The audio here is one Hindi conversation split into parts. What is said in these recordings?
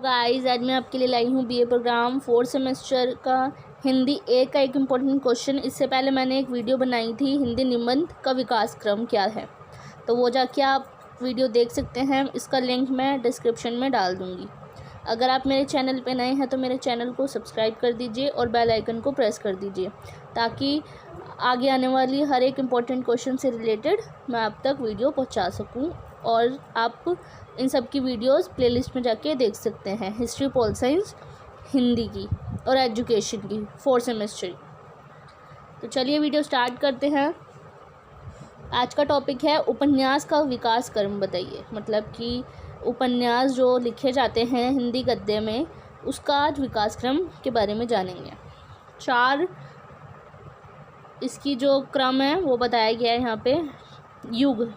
गाइस, आज मैं आपके लिए लाई हूँ बीए प्रोग्राम 4th सेमेस्टर का हिंदी ए का एक इम्पोर्टेंट क्वेश्चन। इससे पहले मैंने एक वीडियो बनाई थी हिंदी निबंध का विकास क्रम क्या है, तो वो जाके आप वीडियो देख सकते हैं। इसका लिंक मैं डिस्क्रिप्शन में डाल दूँगी। अगर आप मेरे चैनल पे नए हैं तो मेरे चैनल को सब्सक्राइब कर दीजिए और बेल आइकन को प्रेस कर दीजिए, ताकि आगे आने वाली हर एक इम्पोर्टेंट क्वेश्चन से रिलेटेड मैं आप तक वीडियो पहुंचा सकूं। और आप इन सब की वीडियोस प्लेलिस्ट में जाके देख सकते हैं, हिस्ट्री, पोल साइंस, हिंदी की और एजुकेशन की 4th सेमेस्टर। तो चलिए वीडियो स्टार्ट करते हैं। आज का टॉपिक है उपन्यास का विकास क्रम बताइए। मतलब कि उपन्यास जो लिखे जाते हैं हिंदी गद्य में, उसका आज विकास क्रम के बारे में जानेंगे। 4 इसकी जो क्रम है वो बताया गया है यहाँ पे। युग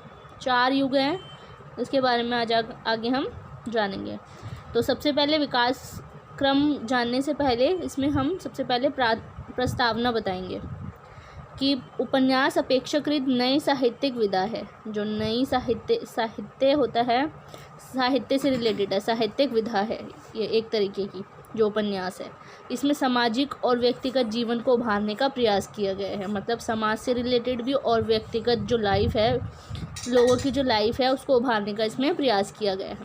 4 युग हैं, इसके बारे में आज आगे हम जानेंगे। तो सबसे पहले विकास क्रम जानने से पहले इसमें हम सबसे पहले प्रस्तावना बताएंगे कि उपन्यास अपेक्षाकृत नई साहित्यिक विधा है। जो नई साहित्य होता है, साहित्य से रिलेटेड है, साहित्यिक विधा है ये एक तरीके की जो उपन्यास है। इसमें सामाजिक और व्यक्तिगत जीवन को उभारने का प्रयास किया गया है। मतलब समाज से रिलेटेड भी और व्यक्तिगत जो लाइफ है, लोगों की जो लाइफ है, उसको उभारने का इसमें प्रयास किया गया है।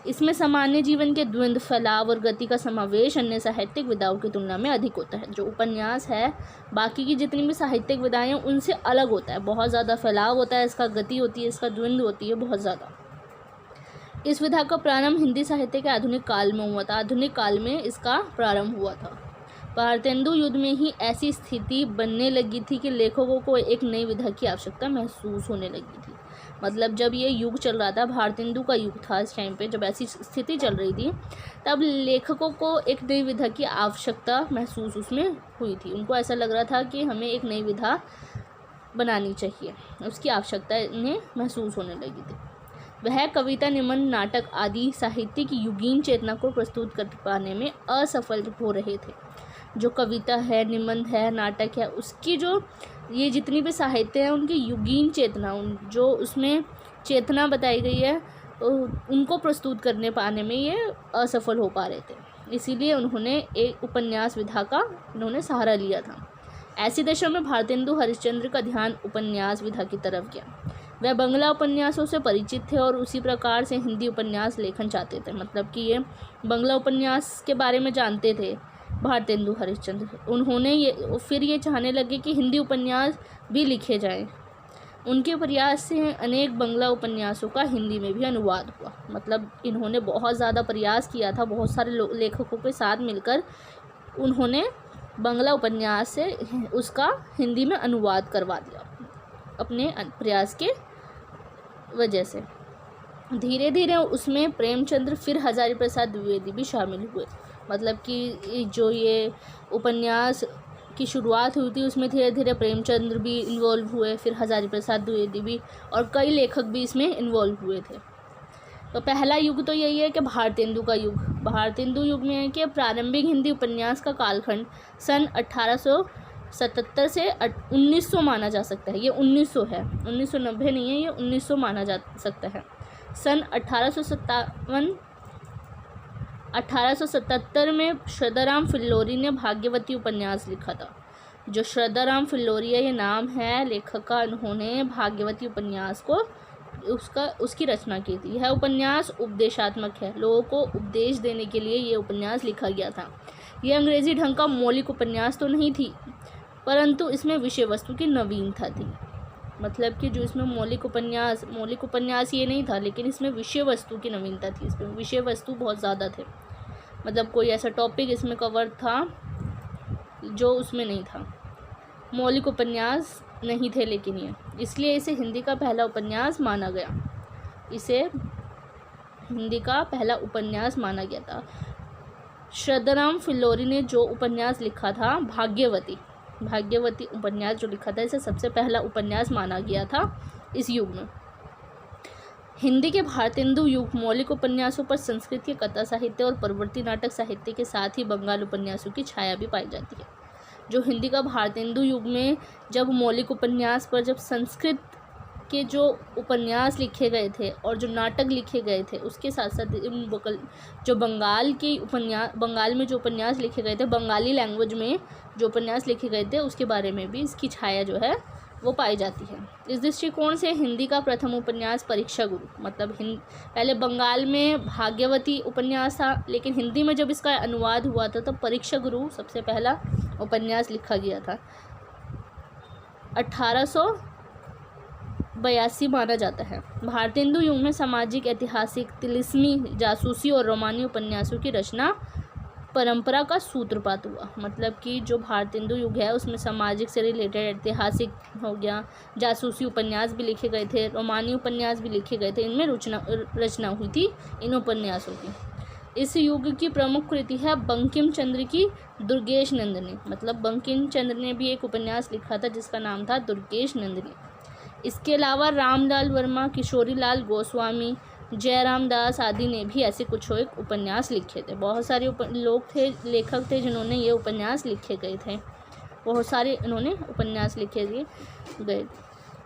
इसमें सामान्य जीवन के द्वंद्व, फैलाव और गति का समावेश अन्य साहित्यिक विधाओं की तुलना में अधिक होता है। जो उपन्यास है बाकी की जितनी भी साहित्यिक विधाएँ हैं उनसे अलग होता है। बहुत ज़्यादा फैलाव होता है, इसका गति होती है, इसका द्वंद्व होती है बहुत ज़्यादा। इस विधा का प्रारंभ हिंदी साहित्य के आधुनिक काल में हुआ था। आधुनिक काल में इसका प्रारंभ हुआ था। भारतेंदु युद्ध में ही ऐसी स्थिति बनने लगी थी कि लेखकों को एक नई विधा की आवश्यकता महसूस होने लगी थी। मतलब जब ये युग चल रहा था, भारतेंदु का युग था, इस टाइम पे जब ऐसी स्थिति चल रही थी, तब लेखकों को एक नई विधा की आवश्यकता महसूस उसमें हुई थी। उनको ऐसा लग रहा था कि हमें एक नई विधा बनानी चाहिए, उसकी आवश्यकता इन्हें महसूस होने लगी थी। वह कविता, निबंध, नाटक आदि साहित्य की युगीन चेतना को प्रस्तुत कर पाने में असफल हो रहे थे। जो कविता है, निबंध है, नाटक है, उसकी जो ये जितनी भी साहित्य है उनकी युगीन चेतना, जो उसमें चेतना बताई गई है, उनको प्रस्तुत करने पाने में ये असफल हो पा रहे थे। इसीलिए उन्होंने एक उपन्यास विधा का उन्होंने सहारा लिया था। ऐसी दशा में भारतेंदु हरिश्चंद्र का ध्यान उपन्यास विधा की तरफ गया। वह बंगला उपन्यासों से परिचित थे और उसी प्रकार से हिंदी उपन्यास लेखन चाहते थे। मतलब कि ये बंगला उपन्यास के बारे में जानते थे भारतेंदु हरिश्चंद्र। उन्होंने ये चाहने लगे कि हिंदी उपन्यास भी लिखे जाएं। उनके प्रयास से अनेक बंगला उपन्यासों का हिंदी में भी अनुवाद हुआ। मतलब इन्होंने बहुत ज़्यादा प्रयास किया था, बहुत सारे लेखकों के साथ मिलकर उन्होंने बंगला उपन्यास से उसका हिंदी में अनुवाद करवा दिया अपने प्रयास के वजह से। धीरे धीरे उसमें प्रेमचंद्र फिर हजारी प्रसाद द्विवेदी भी शामिल हुए। मतलब कि जो ये उपन्यास की शुरुआत हुई थी उसमें धीरे धीरे प्रेमचंद्र भी इन्वॉल्व हुए, फिर हजारी प्रसाद द्विवेदी भी, और कई लेखक भी इसमें इन्वॉल्व हुए थे। तो पहला युग तो यही है कि भारतेंदु का युग। भारतेंदु युग में है कि प्रारंभिक हिंदी उपन्यास का कालखंड सन 1877 से 1900 माना जा सकता है। ये 1900 है, 1990 नहीं है, ये 1900 माना जा सकता है। सन 1877 में श्रद्धाराम फिल्लोरी ने भाग्यवती उपन्यास लिखा था। जो श्रद्धाराम फिल्लोरी है, ये नाम है लेखक का, उन्होंने भाग्यवती उपन्यास को उसकी रचना की थी। यह उपन्यास उपदेशात्मक है, लोगों को उपदेश देने के लिए ये उपन्यास लिखा गया था। यह अंग्रेजी ढंग का मौलिक उपन्यास तो नहीं थी, परंतु इसमें विषय वस्तु की नवीनता थी। मतलब कि जो इसमें मौलिक उपन्यास ये नहीं था, लेकिन इसमें विषय वस्तु की नवीनता थी। इसमें विषय वस्तु बहुत ज़्यादा थे। मतलब कोई ऐसा टॉपिक इसमें कवर था जो उसमें नहीं था। मौलिक उपन्यास नहीं थे लेकिन ये, इसलिए इसे हिंदी का पहला उपन्यास माना गया। इसे हिंदी का पहला उपन्यास माना गया था। श्रद्धाराम फिल्लोरी ने जो उपन्यास लिखा था, भाग्यवती उपन्यास जो लिखा था, इसे सबसे पहला उपन्यास माना गया था इस युग में। हिंदी के भारतेंदु युग मौलिक उपन्यासों पर संस्कृत के कथा साहित्य और प्रवृत्ति नाटक साहित्य के साथ ही बंगाल उपन्यासों की छाया भी पाई जाती है। जो हिंदी का भारतेंदु युग में जब मौलिक उपन्यास पर जब संस्कृत के जो उपन्यास लिखे गए थे और जो नाटक लिखे गए थे, उसके साथ साथ जो बंगाल में जो उपन्यास लिखे गए थे, बंगाली लैंग्वेज में जो उपन्यास लिखे गए थे, उसके बारे में भी इसकी छाया जो है वो पाई जाती है। इस दृष्टिकोण से हिंदी का प्रथम उपन्यास परीक्षा गुरु, मतलब पहले बंगाल में भाग्यवती उपन्यास था, लेकिन हिंदी में जब इसका अनुवाद हुआ था तब परीक्षा गुरु सबसे पहला उपन्यास लिखा गया था। 1882 माना जाता है। भारतेंदु युग में सामाजिक, ऐतिहासिक, तिलिस्मी, जासूसी और रोमानी उपन्यासों की रचना परंपरा का सूत्रपात हुआ। मतलब कि जो भारतेंदु युग है उसमें सामाजिक से रिलेटेड, ऐतिहासिक हो गया, जासूसी उपन्यास भी लिखे गए थे, रोमानी उपन्यास भी लिखे गए थे, इनमें रचना हुई थी इन उपन्यासों की। इस युग की प्रमुख कृति है बंकिम चंद्र की दुर्गेश नंदिनी। मतलब बंकिम चंद्र ने भी एक उपन्यास लिखा था जिसका नाम था दुर्गेश नंदिनी। इसके अलावा रामलाल वर्मा, किशोरीलाल गोस्वामी, जयराम दास आदि ने भी ऐसे कुछ एक उपन्यास लिखे थे। बहुत सारे लोग थे, लेखक थे जिन्होंने ये उपन्यास लिखे गए थे, बहुत सारे इन्होंने उपन्यास लिखे गए।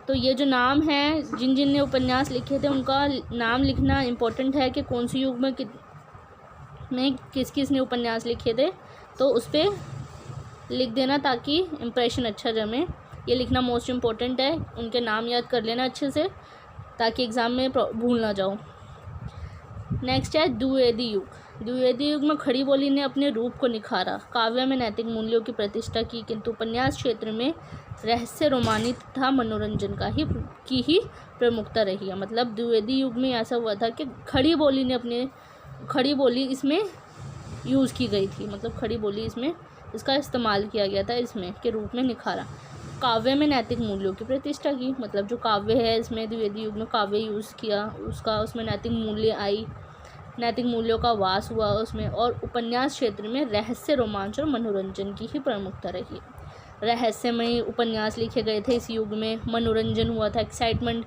तो ये जो नाम है जिन जिन ने उपन्यास लिखे थे उनका नाम लिखना इम्पोर्टेंट है कि कौन सी युग में किस किस ने उपन्यास लिखे थे, तो उस पर लिख देना ताकि इम्प्रेशन अच्छा जमे। ये लिखना मोस्ट इम्पोर्टेंट है, उनके नाम याद कर लेना अच्छे से ताकि एग्ज़ाम में भूल ना जाओ। नेक्स्ट है द्विवेदी युग। द्विवेदी युग में खड़ी बोली ने अपने रूप को निखारा, काव्य में नैतिक मूल्यों की प्रतिष्ठा की, किंतु उपन्यास क्षेत्र में रहस्य, रोमानी तथा मनोरंजन की ही प्रमुखता रही है। मतलब द्विवेदी युग में ऐसा हुआ था कि खड़ी बोली इसमें यूज़ की गई थी, मतलब खड़ी बोली इसका इस्तेमाल किया गया था इसमें के रूप में निखारा। काव्य में नैतिक मूल्यों की प्रतिष्ठा की, मतलब जो काव्य है इसमें द्विवेदी युग में काव्य यूज़ किया, उसमें नैतिक मूल्य आई, नैतिक मूल्यों का वास हुआ उसमें। और उपन्यास क्षेत्र में रहस्य, रोमांच और मनोरंजन की ही प्रमुखता रही। रहस्यमय उपन्यास लिखे गए थे इस युग में, मनोरंजन हुआ था, एक्साइटमेंट,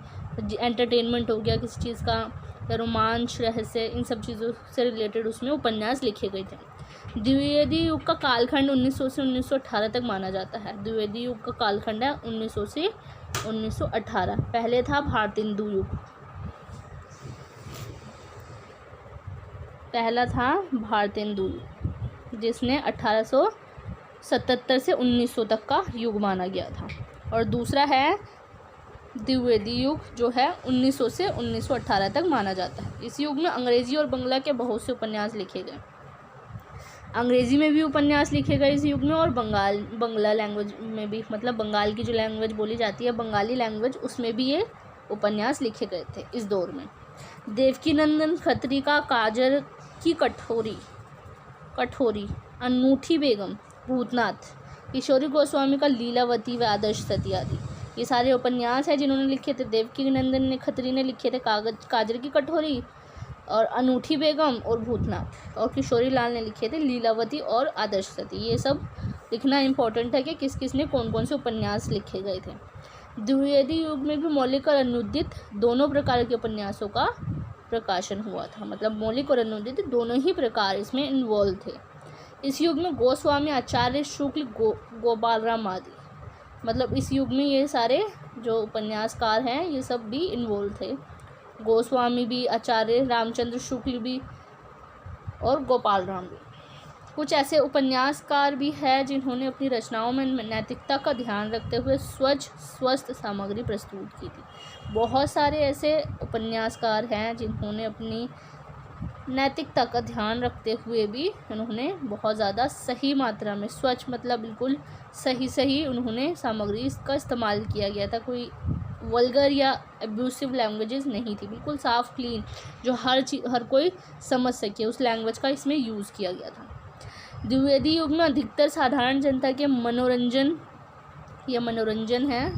एंटरटेनमेंट हो गया किसी चीज़ का, रोमांच, रहस्य, इन सब चीज़ों से रिलेटेड उसमें उपन्यास लिखे गए थे। द्विवेदी युग का कालखंड 1900 से 1918 तक माना जाता है। द्विवेदी युग का कालखंड है 1900 से 1918। पहले था भारतेंदु युग, पहला था भारतेंदु युग जिसने 1877 से 1900 तक का युग माना गया था, और दूसरा है द्विवेदी युग जो है 1900 से 1918 तक माना जाता है। इस युग में अंग्रेजी और बंगला के बहुत से उपन्यास लिखे गए। अंग्रेजी में भी उपन्यास लिखे गए इस युग में, और बंगला लैंग्वेज में भी, मतलब बंगाल की जो लैंग्वेज बोली जाती है बंगाली लैंग्वेज, उसमें भी ये उपन्यास लिखे गए थे इस दौर में। देवकीनंदन खत्री का काजर की कठोरी, अनूठी बेगम, भूतनाथ, किशोरी गोस्वामी का लीलावती व आदर्श सती आदि, ये सारे उपन्यास हैं जिन्होंने लिखे थे। देवकीनंदन खत्री ने लिखे थे काजर की कठोरी और अनूठी बेगम और भूतनाथ, और किशोरी लाल ने लिखे थे लीलावती और आदर्श सती। ये सब लिखना इम्पोर्टेंट है कि किस किस ने कौन कौन से उपन्यास लिखे गए थे। द्विवेदी युग में भी मौलिक और अनुदित दोनों प्रकार के उपन्यासों का प्रकाशन हुआ था। मतलब मौलिक और अनुदित दोनों ही प्रकार इसमें इन्वॉल्व थे। इस युग में गोस्वामी, आचार्य शुक्ल, गोपालराम आदि, मतलब इस युग में ये सारे जो उपन्यासकार हैं ये सब भी इन्वॉल्व थे। गोस्वामी भी, आचार्य रामचंद्र शुक्ल भी और गोपालराम भी। कुछ ऐसे उपन्यासकार भी हैं जिन्होंने अपनी रचनाओं में नैतिकता का ध्यान रखते हुए स्वच्छ स्वस्थ सामग्री प्रस्तुत की थी। बहुत सारे ऐसे उपन्यासकार हैं जिन्होंने अपनी नैतिकता का ध्यान रखते हुए भी उन्होंने बहुत ज़्यादा सही मात्रा में, स्वच्छ मतलब बिल्कुल सही उन्होंने सामग्री का इस्तेमाल किया गया था। कोई वल्गर या एब्यूसिव लैंग्वेजेस नहीं थी, बिल्कुल साफ़ क्लीन, जो हर कोई समझ सके उस लैंग्वेज का इसमें यूज़ किया गया था। द्विवेदी युग में अधिकतर साधारण जनता के मनोरंजन है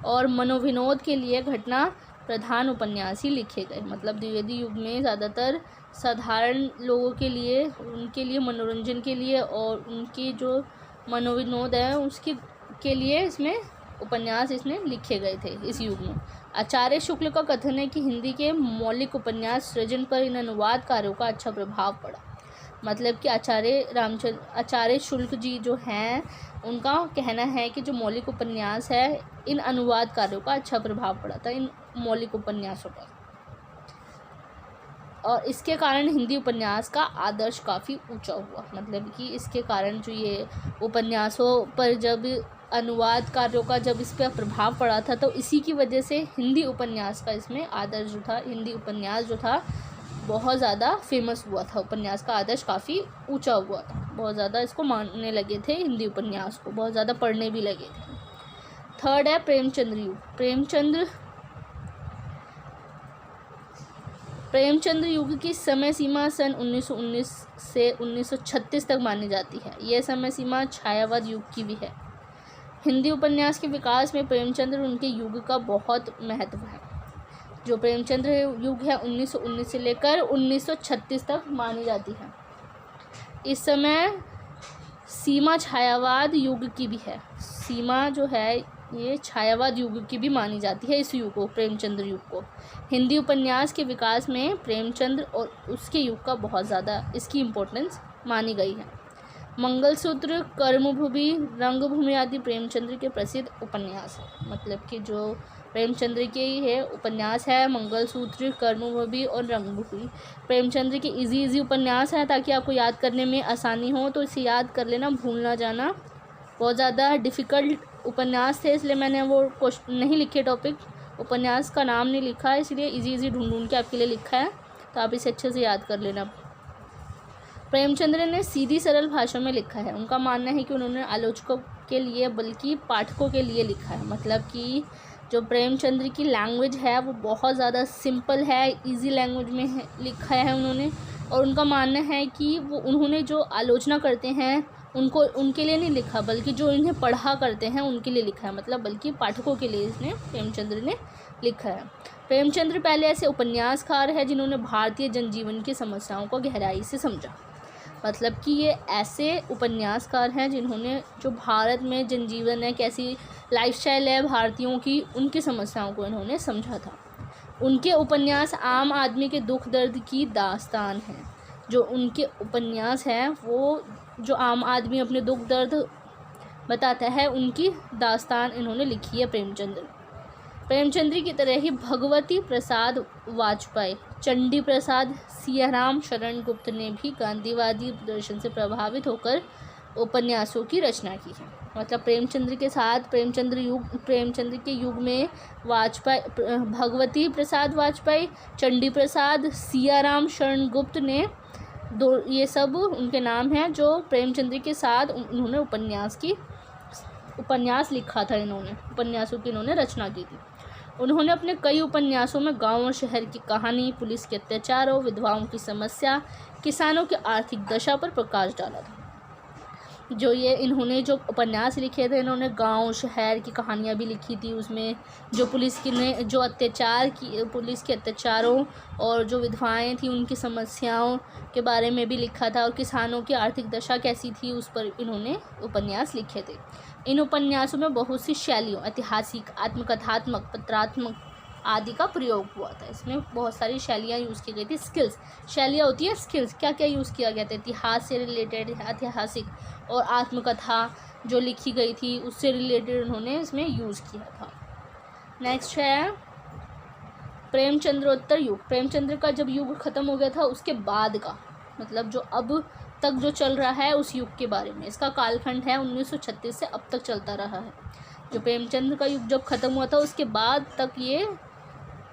और मनोविनोद के लिए घटना प्रधान उपन्यास ही लिखे गए। मतलब द्विवेदी युग में ज़्यादातर साधारण लोगों के लिए, उनके लिए मनोरंजन के लिए और उनकी जो मनोविनोद है उसके के लिए इसमें उपन्यास इसमें लिखे गए थे इस युग में। आचार्य शुक्ल का कथन है कि हिंदी के मौलिक उपन्यास सृजन पर इन अनुवाद कार्यों का अच्छा प्रभाव पड़ा। मतलब कि आचार्य शुक्ल जी जो हैं, उनका कहना है कि जो मौलिक उपन्यास है, इन अनुवाद कार्यों का अच्छा प्रभाव पड़ा था इन मौलिक उपन्यासों पर, और इसके कारण हिंदी उपन्यास का आदर्श काफ़ी ऊंचा हुआ। मतलब कि इसके कारण जो ये उपन्यासों पर जब अनुवाद कार्यों का जब इस पर प्रभाव पड़ा था, तो इसी की वजह से हिंदी उपन्यास का इसमें आदर्श जो था, हिंदी उपन्यास जो था बहुत ज़्यादा फेमस हुआ था। उपन्यास का आदर्श काफ़ी ऊंचा हुआ था, बहुत ज़्यादा इसको मानने लगे थे, हिंदी उपन्यास को बहुत ज़्यादा पढ़ने भी लगे थे। थर्ड है प्रेमचंद्र युग। प्रेमचंद्र युग की समय सीमा सन 1919 से 1936 तक मानी जाती है। यह समय सीमा छायावाद युग की भी है। हिंदी उपन्यास के विकास में प्रेमचंद्र उनके युग का बहुत महत्व है। जो प्रेमचंद्र युग है 1919 से लेकर 1936 तक मानी जाती है। इस समय सीमा छायावाद युग की भी है। सीमा जो है ये छायावाद युग की भी मानी जाती है, इस युग को, प्रेमचंद्र युग को। हिंदी उपन्यास के विकास में प्रेमचंद्र और उसके युग का बहुत ज़्यादा इसकी इम्पोर्टेंस मानी गई है। मंगलसूत्र, कर्मभूमि, रंगभूमि आदि प्रेमचंद्र के प्रसिद्ध उपन्यास है। मतलब कि जो प्रेमचंद्र के ही है उपन्यास है मंगलसूत्र, कर्मभूमि और रंगभूमि। प्रेमचंद्र के इजी उपन्यास हैं, ताकि आपको याद करने में आसानी हो, तो इसे याद कर लेना, भूल ना जाना। बहुत ज़्यादा डिफ़िकल्ट उपन्यास थे, इसलिए मैंने वो क्वेश्चन नहीं लिखे, टॉपिक उपन्यास का नाम नहीं लिखा है, इसलिए इजी ढूंढ के आपके लिए लिखा है, तो आप इसे अच्छे से याद कर लेना। प्रेमचंद्र ने सीधी सरल भाषा में लिखा है। उनका मानना है कि उन्होंने आलोचकों के लिए बल्कि पाठकों के लिए लिखा है। मतलब कि जो प्रेमचंद्र की लैंग्वेज है वो बहुत ज़्यादा सिंपल है, इजी लैंग्वेज में है, लिखा है उन्होंने। और उनका मानना है कि वो उन्होंने जो आलोचना करते हैं उनको उनके लिए नहीं लिखा, बल्कि जो इन्हें पढ़ा करते हैं उनके लिए लिखा है। मतलब बल्कि पाठकों के लिए इसने प्रेमचंद्र ने लिखा है। प्रेमचंद्र पहले ऐसे उपन्यासकार है जिन्होंने भारतीय जनजीवन की समस्याओं को गहराई से समझा। मतलब कि ये ऐसे उपन्यासकार हैं जिन्होंने जो भारत में जनजीवन है, कैसी लाइफस्टाइल है भारतीयों की, उनकी समस्याओं को इन्होंने समझा था। उनके उपन्यास आम आदमी के दुख दर्द की दास्तान है। जो उनके उपन्यास हैं वो जो आम आदमी अपने दुख दर्द बताता है, उनकी दास्तान इन्होंने लिखी है प्रेमचंद्र की तरह ही भगवती प्रसाद वाजपेयी, चंडी प्रसाद, सियाराम शरण गुप्त ने भी गांधीवादी दर्शन से प्रभावित होकर उपन्यासों की रचना की है। मतलब प्रेमचंद्र के साथ प्रेमचंद्र के युग में भगवती प्रसाद वाजपेयी, चंडी प्रसाद, सियाराम शरण गुप्त ने ये सब उनके नाम हैं जो प्रेमचंद्र के साथ उन्होंने उपन्यास लिखा था। उपन्यासों की इन्होंने रचना की थी। उन्होंने अपने कई उपन्यासों में गांव और शहर की कहानी, पुलिस के अत्याचारों, विधवाओं की समस्या, किसानों की आर्थिक दशा पर प्रकाश डाला था। इन्होंने जो उपन्यास लिखे थे, इन्होंने गांव शहर की कहानियाँ भी लिखी थी। उसमें जो पुलिस के अत्याचारों और जो विधवाएं थी उनकी समस्याओं के बारे में भी लिखा था, और किसानों की आर्थिक दशा कैसी थी उस पर इन्होंने उपन्यास लिखे थे। इन उपन्यासों में बहुत सी शैलियों, ऐतिहासिक, आत्मकथात्मक, पत्रात्मक आदि का प्रयोग हुआ था। इसमें बहुत सारी शैलियाँ यूज़ की गई थी। स्किल्स, शैलियाँ होती हैं स्किल्स, क्या क्या यूज़ किया गया था, इतिहास से रिलेटेड, ऐतिहासिक और आत्मकथा जो लिखी गई थी उससे रिलेटेड उन्होंने इसमें यूज़ किया था। नेक्स्ट है प्रेमचंद्रोत्तर युग। प्रेमचंद्र का जब युग ख़त्म हो गया था उसके बाद का, मतलब जो अब तक जो चल रहा है उस युग के बारे में। इसका कालखंड है 1936 से अब तक चलता रहा है। जो प्रेमचंद्र का युग जब ख़त्म हुआ था उसके बाद तक ये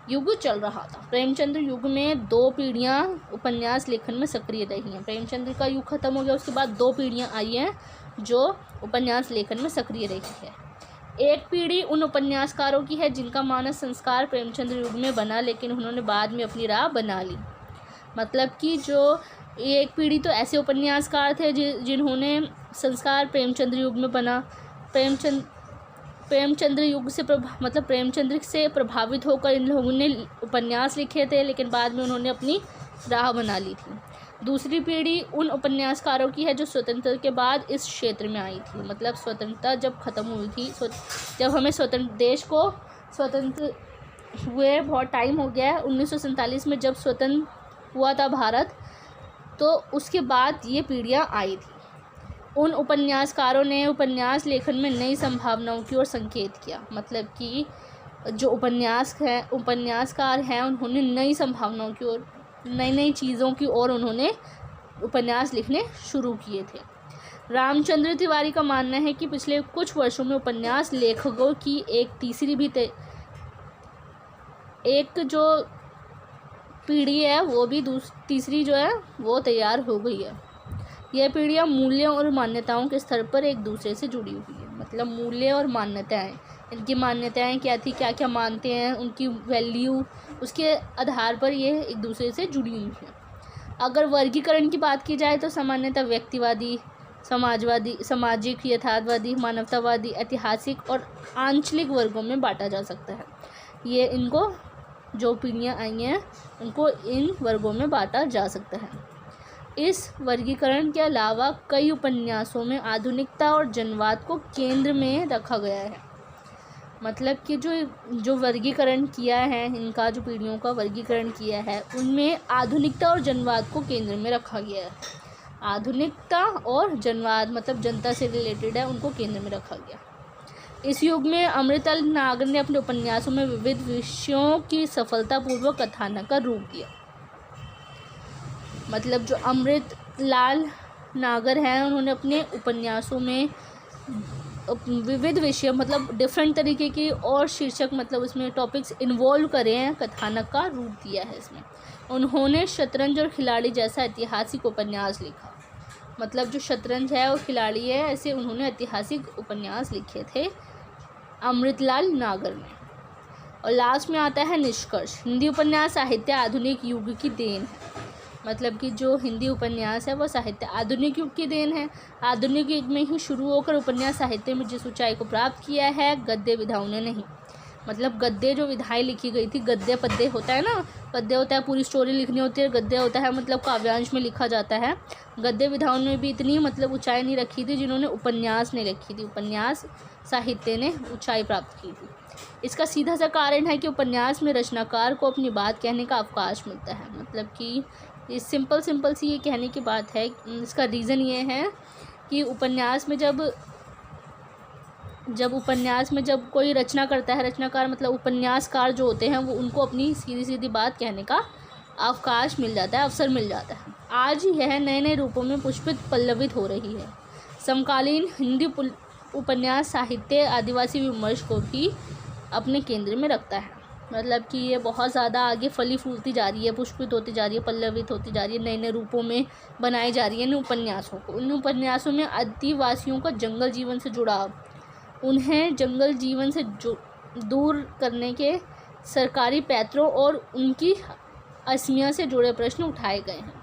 युग चल रहा था। प्रेमचंद्र युग में 2 पीढ़ियाँ उपन्यास लेखन में सक्रिय रही हैं। प्रेमचंद्र का युग ख़त्म हो गया उसके बाद 2 पीढ़ियाँ आई हैं जो उपन्यास लेखन में सक्रिय रही है। एक पीढ़ी उन उपन्यासकारों की है जिनका मानस संस्कार प्रेमचंद्र युग में बना, लेकिन उन्होंने बाद में अपनी राह बना ली। मतलब कि जो एक पीढ़ी तो ऐसे उपन्यासकार थे जिन्होंने संस्कार प्रेमचंद्र युग में बना। प्रेमचंद्र युग से प्रेमचंद्र से प्रभावित होकर इन लोगों ने उपन्यास लिखे थे, लेकिन बाद में उन्होंने अपनी राह बना ली थी। दूसरी पीढ़ी उन उपन्यासकारों की है जो स्वतंत्रता के बाद इस क्षेत्र में आई थी। मतलब स्वतंत्रता जब ख़त्म हुई थी, जब हमें देश को स्वतंत्र हुए बहुत टाइम हो गया है। 1947 में जब स्वतंत्र हुआ था भारत, तो उसके बाद ये पीढ़ियाँ आई थी। उन उपन्यासकारों ने उपन्यास लेखन में नई संभावनाओं की ओर संकेत किया। मतलब कि जो उपन्यासकार हैं उन्होंने नई संभावनाओं की ओर, नई नई चीज़ों की ओर उन्होंने उपन्यास लिखने शुरू किए थे। रामचंद्र तिवारी का मानना है कि पिछले कुछ वर्षों में उपन्यास लेखकों की एक जो पीढ़ी है वो भी तीसरी जो है वो तैयार हो गई है। यह पीढ़ियाँ मूल्यों और मान्यताओं के स्तर पर एक दूसरे से जुड़ी हुई है। मतलब मूल्य और मान्यताएं, इनकी मान्यताएं क्या थी, क्या क्या मानते हैं, उनकी वैल्यू, उसके आधार पर ये एक दूसरे से जुड़ी हुई है। अगर वर्गीकरण की बात की जाए तो सामान्यतः व्यक्तिवादी, समाजवादी, सामाजिक, यथार्थवादी, मानवतावादी, ऐतिहासिक और आंचलिक वर्गों में बांटा जा सकता है। ये इनको जो पीढ़ियाँ आई हैं उनको इन वर्गों में बांटा जा सकता है। इस वर्गीकरण के अलावा कई उपन्यासों में आधुनिकता और जनवाद को केंद्र में रखा गया है। मतलब कि जो वर्गीकरण किया है, इनका जो पीढ़ियों का वर्गीकरण किया है उनमें आधुनिकता और जनवाद को केंद्र में रखा गया है। आधुनिकता और जनवाद मतलब जनता से रिलेटेड है, उनको केंद्र में रखा गया। इस युग में अमृतलाल नागर ने अपने उपन्यासों में विविध विषयों की सफलतापूर्वक कथानक का रूप दिया। मतलब जो अमृतलाल नागर हैं उन्होंने अपने उपन्यासों में विविध विषय मतलब डिफरेंट तरीके की और शीर्षक मतलब उसमें टॉपिक्स इन्वॉल्व करे हैं, कथानक का रूप दिया है इसमें। उन्होंने शतरंज और खिलाड़ी जैसा ऐतिहासिक उपन्यास लिखा। मतलब जो शतरंज है और खिलाड़ी है, ऐसे उन्होंने ऐतिहासिक उपन्यास लिखे थे अमृतलाल नागर ने। और लास्ट में आता है निष्कर्ष। हिंदी उपन्यास साहित्य आधुनिक युग की देन है। मतलब कि जो हिंदी उपन्यास है वो साहित्य आधुनिक युग की देन है। आधुनिक युग में ही शुरू होकर उपन्यास साहित्य में जिस ऊंचाई को प्राप्त किया है, गद्य विधाओं ने नहीं। मतलब गद्य जो विधाएं लिखी गई थी, गद्य पद्य होता है ना, पद्य होता है पूरी स्टोरी लिखनी होती है, गद्य होता है मतलब काव्यांश में लिखा जाता है। गद्य विधाओं ने भी इतनी मतलब ऊंचाई नहीं रखी थी जिन्होंने उपन्यास ने रखी थी। उपन्यास साहित्य ने ऊंचाई प्राप्त की थी। इसका सीधा सा कारण है कि उपन्यास में रचनाकार को अपनी बात कहने का अवकाश मिलता है। मतलब कि ये सिंपल सी ये कहने की बात है। इसका रीज़न ये है कि उपन्यास में जब कोई रचना करता है, रचनाकार मतलब उपन्यासकार जो होते हैं वो उनको अपनी सीधी सीधी बात कहने का अवकाश मिल जाता है, अवसर मिल जाता है। आज यह नए नए रूपों में पुष्पित पल्लवित हो रही है। समकालीन हिंदी उपन्यास साहित्य आदिवासी विमर्श को भी अपने केंद्र में रखता है। मतलब कि ये बहुत ज़्यादा आगे फली फूलती जा रही है, पुष्पित होती जा रही है, पल्लवित होती जा रही है, नए नए रूपों में बनाई जा रही है इन उपन्यासों को। इन उपन्यासों में आदिवासियों का जंगल जीवन से जुड़ाव, उन्हें जंगल जीवन से दूर करने के सरकारी पैतरों और उनकी असमिया से जुड़े प्रश्न उठाए गए हैं।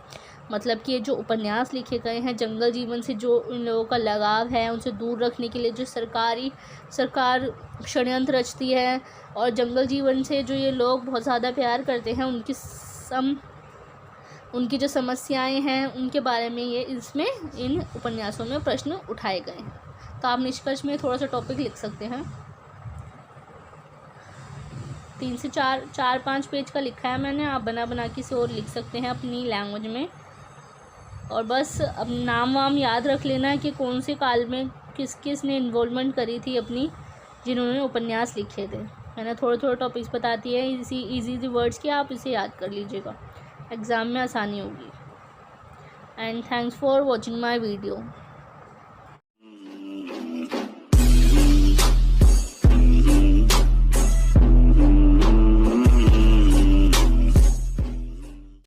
मतलब कि ये जो उपन्यास लिखे गए हैं जंगल जीवन से जो उन लोगों का लगाव है उनसे दूर रखने के लिए जो सरकार षड्यंत्र रचती है, और जंगल जीवन से जो ये लोग बहुत ज़्यादा प्यार करते हैं उनकी जो समस्याएं हैं उनके बारे में ये इसमें इन उपन्यासों में प्रश्न उठाए गए हैं। तो आप निष्कर्ष में थोड़ा सा टॉपिक लिख सकते हैं। 3 से 4-5 पेज का लिखा है मैंने, आप बना के इसे और लिख सकते हैं अपनी लैंग्वेज में। और बस अब नाम वाम याद रख लेना है कि कौन से काल में किस ने इन्वॉल्वमेंट करी थी अपनी, जिन्होंने उपन्यास लिखे थे। मैंने थोड़े टॉपिक्स बताती है इजी वर्ड्स की, आप इसे याद कर लीजिएगा, एग्ज़ाम में आसानी होगी। And thanks for watching my video.